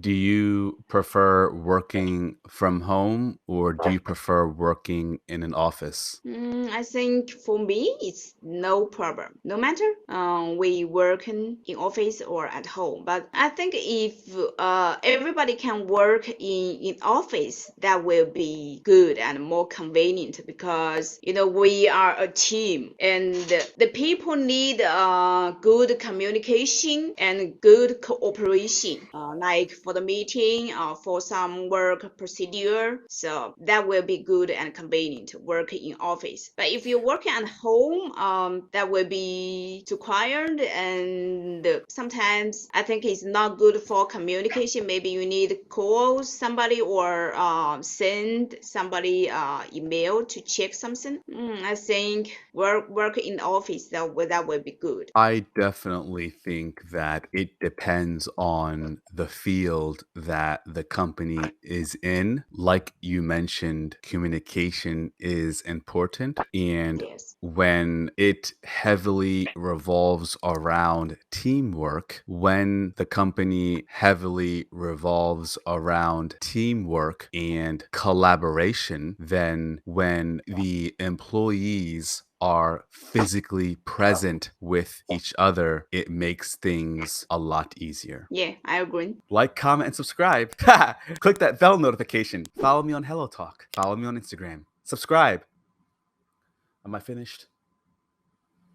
Do you prefer working from home or do you prefer working in an office? I think for me, it's no problem. No matter we working in office or at home. But I think if everybody can work in office, that will be good and more convenient because we are a team and the people need good communication and good cooperation. Like for the meeting, for some work procedure, so that will be good and convenient to work in office. But if you're working at home, that will be too quiet, and sometimes I think it's not good for communication. Maybe you need to call somebody or send somebody email to check something. I think work in office that will be good. I definitely think that it depends on the field that the company is in. Like you mentioned, communication is important. And Yes. when it heavily revolves around teamwork, when the company heavily revolves around teamwork and collaboration, then when the employees are physically present with each other, it makes things a lot easier. Yeah, I agree. Like, comment, and subscribe. Click that bell notification. Follow me on HelloTalk. Follow me on Instagram. Subscribe. Am I finished?